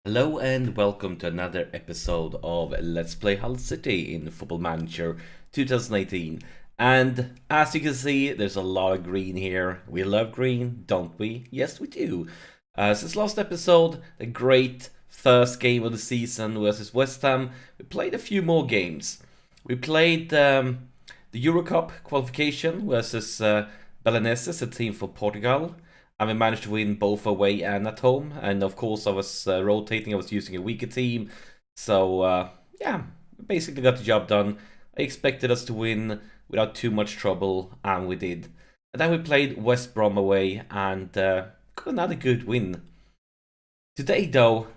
Hello and welcome to another episode of Let's Play Hull City in Football Manager 2018. And as you can see, there's a lot of green here. We love green, don't we? Yes, we do. Since last episode, a great first game of the season versus West Ham, we played a few more games. We played the Euro Cup qualification versus Belenenses, a team from Portugal. And we managed to win both away and at home. And of course, I was rotating. I was using a weaker team. So, yeah, basically got the job done. I expected us to win without too much trouble, and we did. And then we played West Brom away and got another good win. Today, though,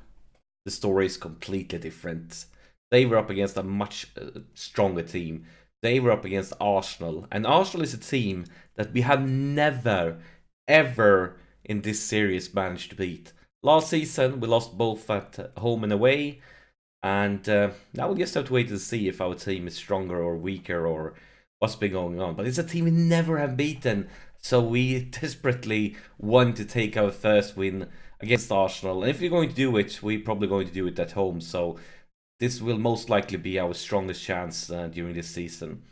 the story is completely different. They were up against a much stronger team. They were up against Arsenal. And Arsenal is a team that we have never ever in this series managed to beat. Last season we lost both at home and away, and now we just have to wait to see if our team is stronger or weaker or what's been going on. But it's a team we never have beaten, so we desperately want to take our first win against Arsenal. And if we're going to do it, we're probably going to do it at home, so this will most likely be our strongest chance during this season.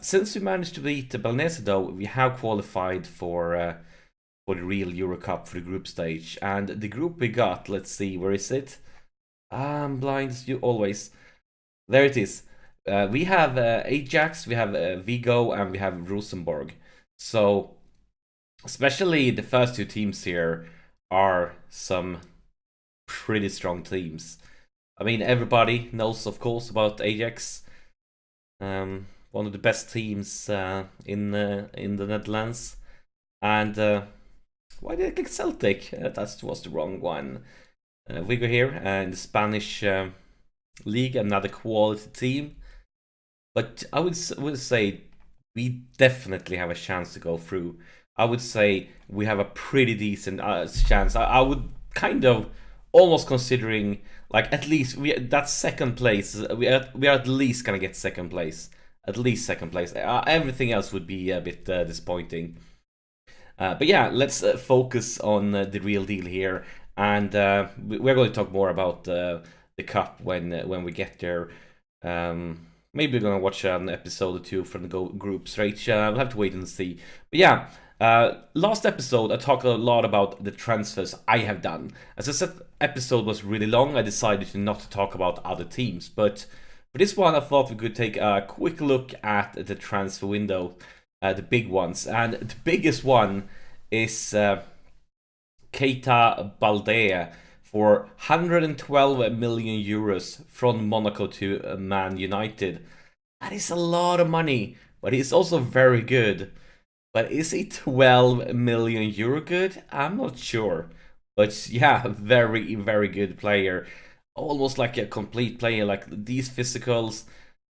Since we managed to beat Belenenses, though, we have qualified for the real Euro Cup for the group stage. And the group we got, let's see, where is it? I'm blind as you always. There it is. We have Ajax, we have Vigo, and we have Rosenborg. So, especially the first two teams here are some pretty strong teams. I mean, everybody knows, of course, about Ajax. One of the best teams in the Netherlands. And why did I click Celtic? That was the wrong one. Vigo here in the Spanish league, another quality team. But I would say we definitely have a chance to go through. I would say we have a pretty decent chance. I would kind of almost considering, like, at least that's second place. We are at least gonna get second place. At least second place. Everything else would be a bit disappointing. But yeah, let's focus on the real deal here. And we're going to talk more about the cup when we get there. Maybe we're going to watch an episode or two from the group stage. We'll have to wait and see. But yeah, last episode I talked a lot about the transfers I have done. As I said, episode was really long. I decided to not to talk about other teams, but for this one, I thought we could take a quick look at the transfer window, the big ones. And the biggest one is Keita Balde for 112 million euros from Monaco to Man United. That is a lot of money, but he's also very good. But is he 12 million euro good? I'm not sure. But yeah, very, very good player. Almost like a complete player, like these physicals,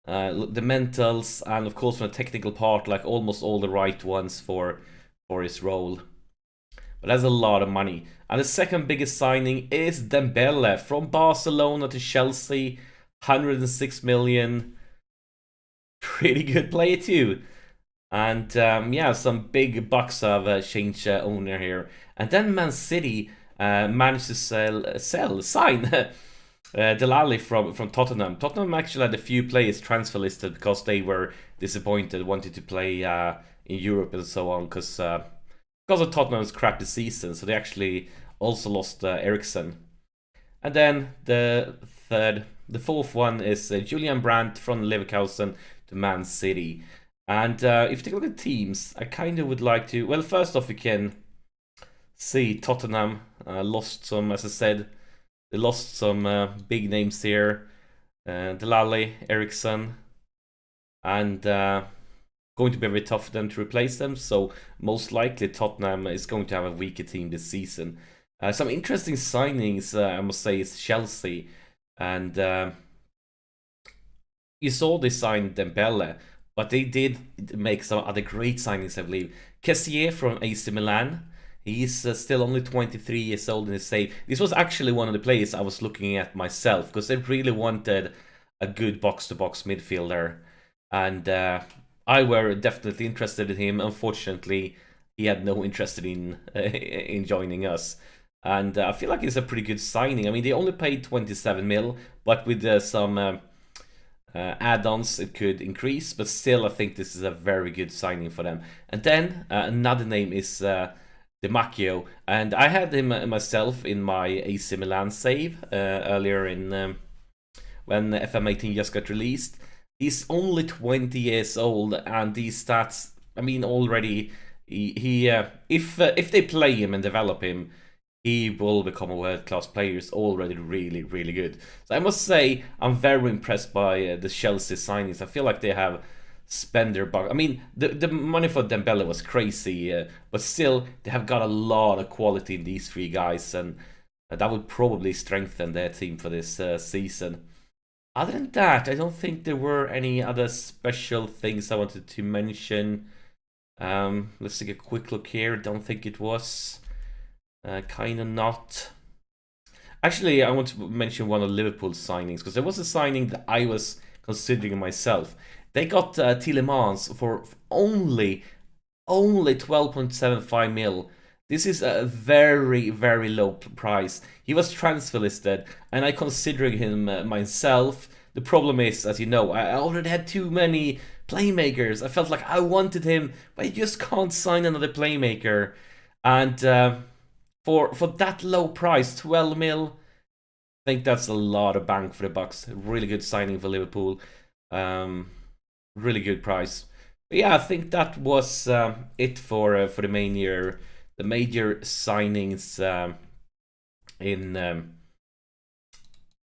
the mentals, and of course from the technical part, like almost all the right ones for his role. But that's a lot of money. And the second biggest signing is Dembele from Barcelona to Chelsea, 106 million. Pretty good player too. And yeah, some big bucks have changed owner here. And then Man City managed to sign Delali from Tottenham. Tottenham actually had a few players transfer listed because they were disappointed, wanted to play in Europe and so on, because of Tottenham's crappy season. So they actually also lost Eriksson. And then the fourth one is Julian Brandt from Leverkusen to Man City. And if you take a look at teams, I kind of would like to. Well, first off, we can see Tottenham lost some, as I said. They lost some big names here. Delali, Eriksson. And going to be very tough for them to replace them. So most likely Tottenham is going to have a weaker team this season. Some interesting signings, I must say, is Chelsea. And you saw they signed Dembele. But they did make some other great signings, I believe. Kessié from AC Milan. He's still only 23 years old in his save. This was actually one of the players I was looking at myself, because they really wanted a good box-to-box midfielder. And I were definitely interested in him. Unfortunately, he had no interest in joining us. And I feel like it's a pretty good signing. I mean, they only paid 27 mil, but with some add-ons it could increase. But still, I think this is a very good signing for them. And then another name is Di Macchio, and I had him myself in my AC Milan save earlier in when FM18 just got released. He's only 20 years old, and these stats, I mean, already if they play him and develop him, he will become a world-class player. He's already really, really good. So I must say, I'm very impressed by the Chelsea signings. I feel like they have spent their buck. I mean, the money for Dembele was crazy, but still, they have got a lot of quality in these three guys, and that would probably strengthen their team for this season. Other than that, I don't think there were any other special things I wanted to mention. Let's take a quick look here. Don't think it was. Kind of not. Actually, I want to mention one of Liverpool's signings, because there was a signing that I was considering myself. They got Tielemans for only 12.75 mil. This is a very, very low price. He was transfer listed, and I considering him myself. The problem is, as you know, I already had too many playmakers. I felt like I wanted him, but I just can't sign another playmaker. And for that low price, 12 mil, I think that's a lot of bang for the bucks. Really good signing for Liverpool. Really good price. But yeah, I think that was it for the major signings in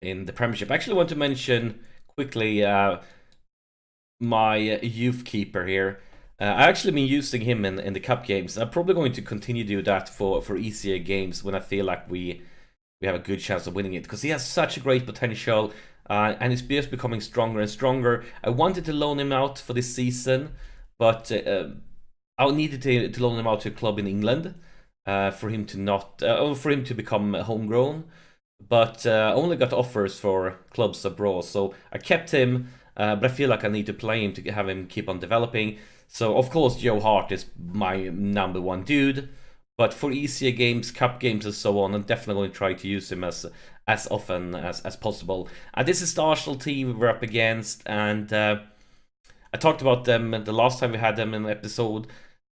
the Premiership. I actually want to mention quickly my youth keeper here. I actually been using him in the cup games. I'm probably going to continue to do that for easier games when I feel like we have a good chance of winning it, because he has such a great potential, and he's just becoming stronger and stronger. I wanted to loan him out for this season, but I needed to loan him out to a club in England for him to become homegrown. But I only got offers for clubs abroad, so I kept him. But I feel like I need to play him to have him keep on developing. So of course Joe Hart is my number one dude, but for easier games, cup games and so on, I'm definitely going to try to use him as often as possible. And this is the Arsenal team we're up against, and I talked about them the last time we had them in the episode.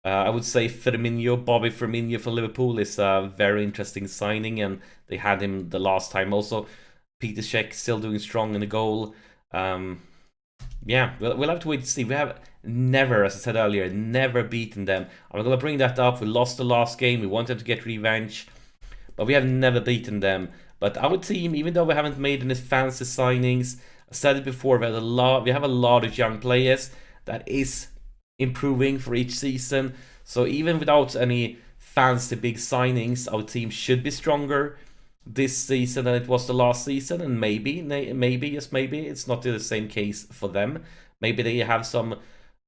I would say Bobby Firmino for Liverpool is a very interesting signing, and they had him the last time also. Peter Cech still doing strong in the goal. Yeah, we'll have to wait to see. We have never, as I said earlier, never beaten them. I'm going to bring that up. We lost the last game. We wanted to get revenge, but we have never beaten them. But our team, even though we haven't made any fancy signings, I said it before, we have a lot of young players that is improving for each season. So even without any fancy big signings, our team should be stronger this season than it was the last season. And maybe, yes, maybe it's not the same case for them. Maybe they have some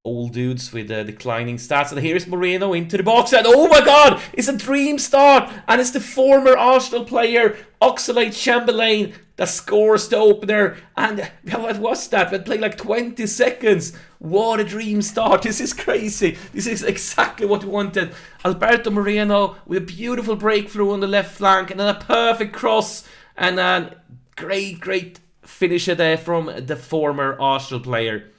old dudes with declining stats. And here's Moreno into the box, and oh my god, it's a dream start, and it's the former Arsenal player Oxlade-Chamberlain that scores the opener. And what was that? We played like 20 seconds. What a dream start. This is crazy. This is exactly what we wanted. Alberto Moreno with a beautiful breakthrough on the left flank, and then a perfect cross, and a great finisher there from the former Arsenal player.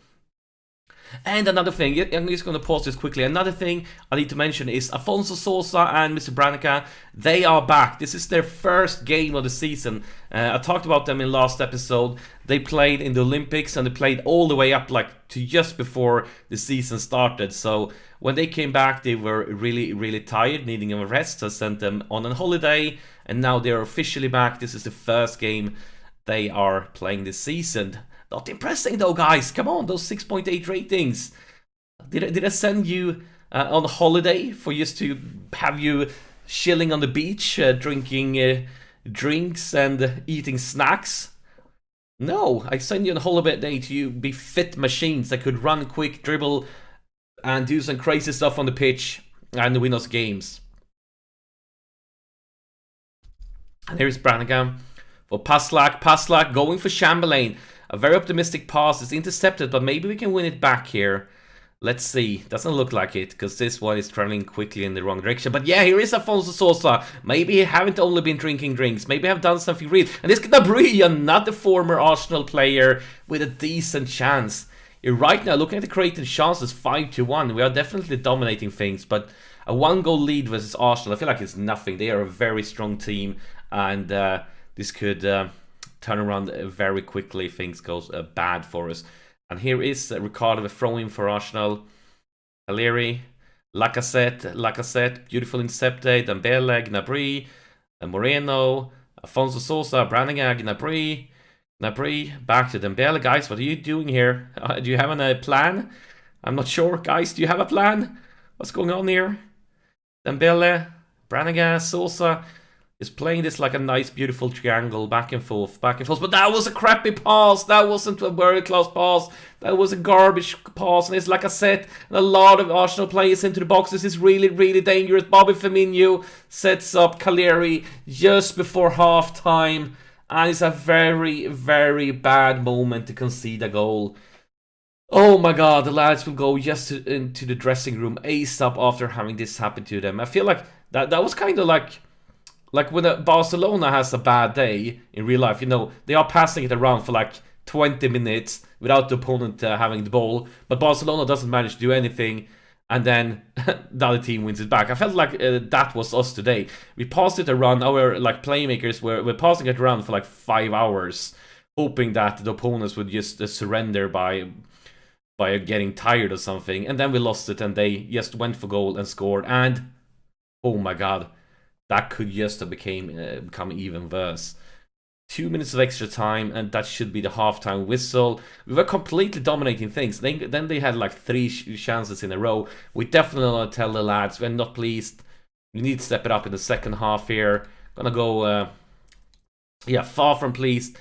And another thing, I'm just going to pause this quickly. Another thing I need to mention is Afonso Sosa and Mr. Brannica. They are back. This is their first game of the season. I talked about them in last episode. They played in the Olympics, and they played all the way up like to just before the season started. So when they came back, they were really tired, needing a rest. So I sent them on a holiday, and now they're officially back. This is the first game they are playing this season. Not impressing though, guys. Come on, those 6.8 ratings. Did I send you on holiday for just to have you chilling on the beach, drinking drinks and eating snacks? No, I sent you on holiday to be fit machines that could run quick, dribble, and do some crazy stuff on the pitch and win us games. And here's Brannigan for Paslak going for Chamberlain. A very optimistic pass is intercepted, but maybe we can win it back here. Let's see. Doesn't look like it, because this one is traveling quickly in the wrong direction. But yeah, here is Afonso Sosa. Maybe he haven't only been drinking drinks. Maybe have done something real. And this Gnabry, another former Arsenal player with a decent chance. Right now, looking at the created chances, 5-1. We are definitely dominating things, but a 1-goal lead versus Arsenal, I feel like it's nothing. They are a very strong team, and this could turn around very quickly if things goes bad for us. And here is Ricardo, the throw-in for Arsenal. Caleri, Lacazette, beautiful Incepte, Dembele, Gnabry, Moreno, Afonso Sosa, Brannigan, Gnabry, back to Dembele. Guys, what are you doing here? Do you have a plan? I'm not sure. Guys, do you have a plan? What's going on here? Dembele, Brannigan, Sosa is playing this like a nice, beautiful triangle, back and forth. But that was a crappy pass. That wasn't a very close pass. That was a garbage pass. And it's like I said, a lot of Arsenal players into the box. This is really, really dangerous. Bobby Firmino sets up Caleri just before half-time. And it's a very, very bad moment to concede a goal. Oh my god, the lads will go just into the dressing room ASAP after having this happen to them. I feel like that was kind of like when Barcelona has a bad day in real life, you know, they are passing it around for like 20 minutes without the opponent having the ball, but Barcelona doesn't manage to do anything, and then the other team wins it back. I felt like that was us today. We passed it around, our like playmakers were passing it around for like 5 hours, hoping that the opponents would just surrender by getting tired or something, and then we lost it and they just went for goal and scored, and oh my god, that could just have become even worse. 2 minutes of extra time, and that should be the halftime whistle. We were completely dominating things. Then they had like 3 chances in a row. We definitely want to tell the lads we're not pleased. We need to step it up in the second half here. Gonna go, yeah, far from pleased.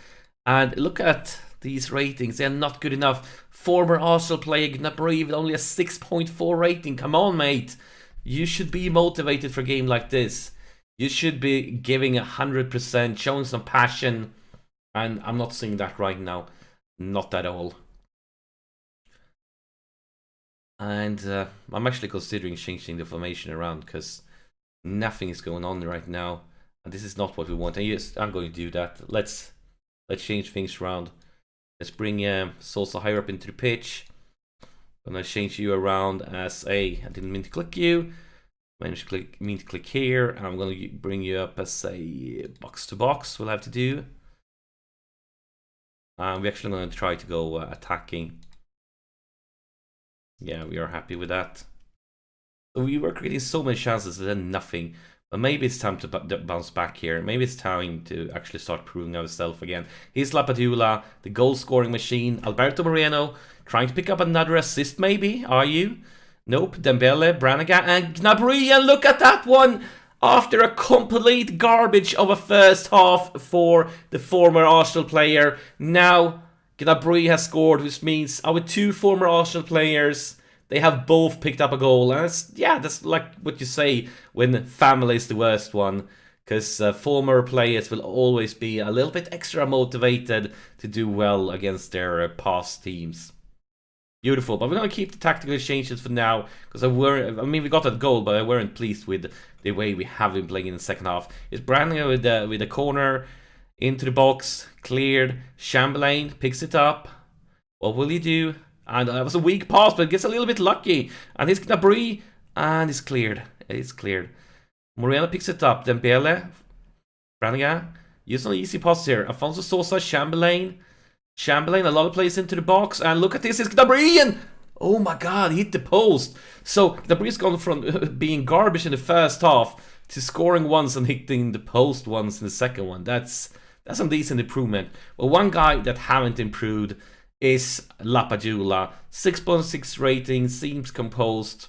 And look at these ratings. They're not good enough. Former Arsenal player Gnabry with only a 6.4 rating. Come on, mate. You should be motivated for a game like this. You should be giving 100%, showing some passion, and I'm not seeing that right now. Not at all. And I'm actually considering changing the formation around, because nothing is going on right now, and this is not what we want. And yes, I'm going to do that. Let's change things around. Let's bring Sosa higher up into the pitch. I'm going to change you around as I didn't mean to click you. Mean to click here, and I'm going to bring you up as a box to box. We'll have to do. We're actually going to try to go attacking. Yeah, we are happy with that. So we were creating so many chances and then nothing. But maybe it's time to bounce back here. Maybe it's time to actually start proving ourselves again. Here's Lapadula, the goal-scoring machine. Alberto Moreno trying to pick up another assist, maybe. Are you? Nope, Dembele, Brannigan, and Gnabry, and look at that one! After a complete garbage of a first half for the former Arsenal player, now Gnabry has scored, which means our 2 former Arsenal players, they have both picked up a goal. And that's like what you say when family is the worst one, because former players will always be a little bit extra motivated to do well against their past teams. Beautiful, but we're going to keep the tactical changes for now, because we got that goal, but I weren't pleased with the way we have been playing in the second half. It's Brandon with the corner, into the box, cleared, Chamberlain picks it up. What will he do? And that was a weak pass, but it gets a little bit lucky. And he's Gnabry, and it's cleared. It's cleared. Moreno picks it up, Dembele, Brannigan, use an easy pass here. Afonso Sosa, Chamberlain, a lot of plays into the box, and look at this, it's Gnabry, and oh my god, he hit the post. So Gnabry's gone from being garbage in the first half to scoring once and hitting the post once in the second one. That's some decent improvement. Well, one guy that haven't improved is Lapadula. 6.6 rating, seems composed.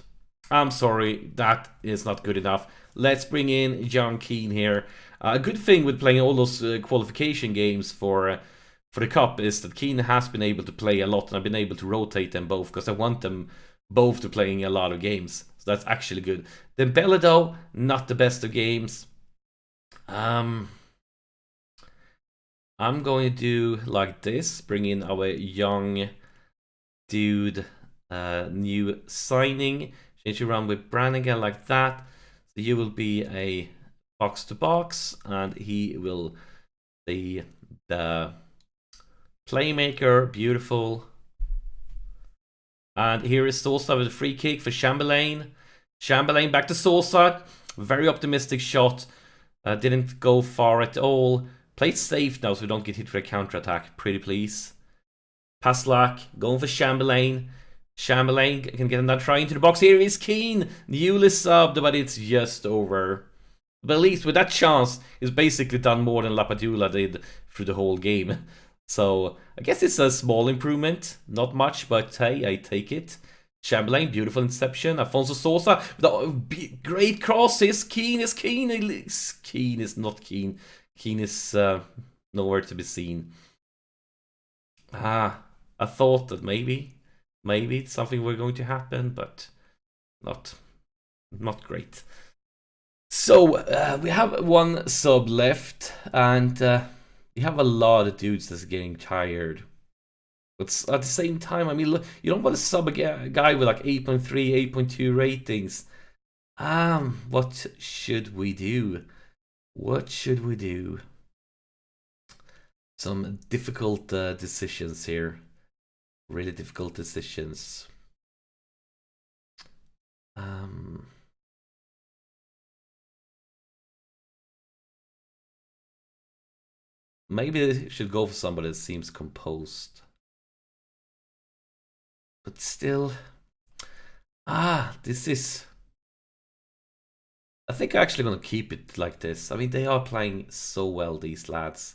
I'm sorry, that is not good enough. Let's bring in John Keane here. A good thing with playing all those qualification games for the Cup is that Keane has been able to play a lot, and I've been able to rotate them both, because I want them both to playing a lot of games. So that's actually good. Dembele, though, not the best of games. I'm going to do like this. Bring in our young dude new signing. Change around with Brannigan like that. So you will be a box to box, and he will be the playmaker. Beautiful. And here is Sosa with a free kick for Chamberlain. Chamberlain back to Sosa. Very optimistic shot. Didn't go far at all. Played safe now so we don't get hit for a counter-attack. Pretty please. Paslak going for Chamberlain. Chamberlain can get another try into the box. Here is Keane. Newly subbed, but it's just over. But at least with that chance, he's basically done more than Lapadula did through the whole game. So I guess it's a small improvement. Not much, but hey, I take it. Chamberlain, beautiful interception. Afonso Sosa, great crosses. Keane is Keane. Keane is not Keane. Keane is nowhere to be seen. I thought that maybe it's something were going to happen, but not great. So we have one sub left, and we have a lot of dudes that's getting tired. But at the same time, I mean, look, you don't want to sub a guy with like 8.3, 8.2 ratings. What should we do? What should we do? Some difficult decisions here. Really difficult decisions. Maybe they should go for somebody that seems composed. But still, this is... I think I'm actually going to keep it like this. I mean, they are playing so well, these lads.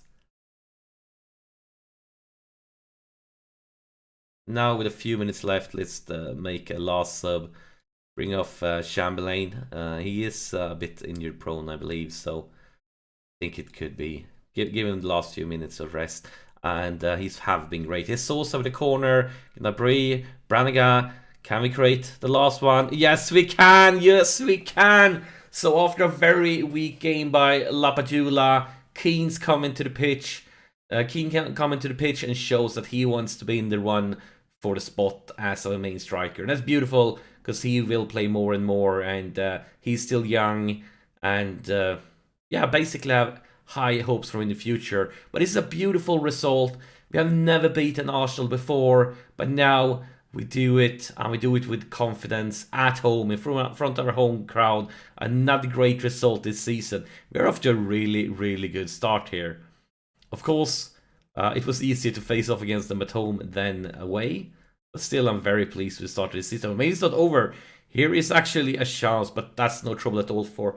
Now, with a few minutes left, let's make a last sub. Bring off Chamberlain. He is a bit injured prone, I believe, so I think it could be. Give him the last few minutes of rest. And he's been great. His Sosa with the corner. Gnabry, Brannigan. Can we create the last one? Yes, we can. Yes, we can. So after a very weak game by Lapadula, Keane's coming to the pitch. Keane can come into the pitch and shows that he wants to be in the run for the spot as a main striker. And that's beautiful because he will play more and more. And he's still young. And yeah, basically have high hopes for in the future. But it's a beautiful result. We have never beaten Arsenal before, but now we do it, and we do it with confidence at home in front of our home crowd. Another great result this season. We're off to a really, really good start here. Of course, it was easier to face off against them at home than away, but still I'm very pleased with the start of this season. Maybe it's not over. Here is actually a chance, but that's no trouble at all for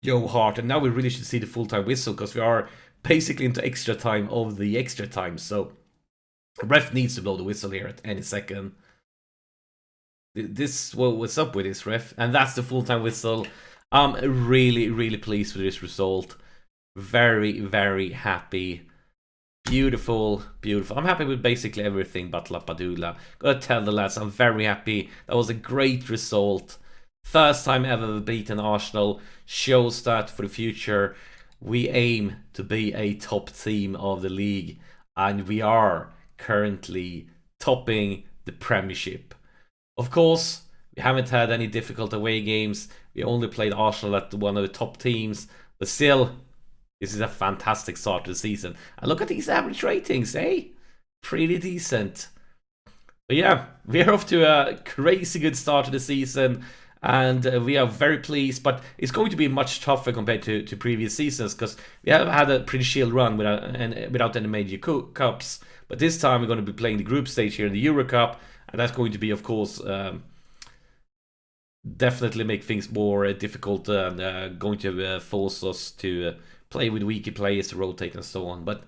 Joe Hart. And now we really should see the full-time whistle, because we are basically into extra time of the extra time. So the ref needs to blow the whistle here at any second. What's up with this ref? And that's the full-time whistle. I'm really, really pleased with this result. Very, very happy. Beautiful, beautiful. I'm happy with basically everything but Lapadula. Gotta tell the lads, I'm very happy. That was a great result. First time ever beaten Arsenal. Shows that for the future we aim to be a top team of the league, and we are currently topping the Premiership. Of course, we haven't had any difficult away games. We only played Arsenal at one of the top teams, but still, this is a fantastic start to the season. And look at these average ratings, eh? Pretty decent. But yeah, we're off to a crazy good start to the season. And we are very pleased, but it's going to be much tougher compared to previous seasons, because we have had a pretty chill run without any major cups. But this time we're going to be playing the group stage here in the Euro Cup, and that's going to be, of course, definitely make things more difficult and going to force us to play with weaker players to rotate and so on. But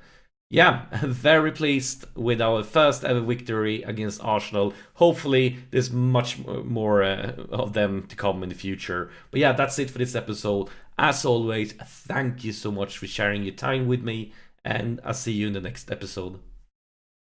yeah, very pleased with our first ever victory against Arsenal. Hopefully, there's much more of them to come in the future. But yeah, that's it for this episode. As always, thank you so much for sharing your time with me, and I'll see you in the next episode.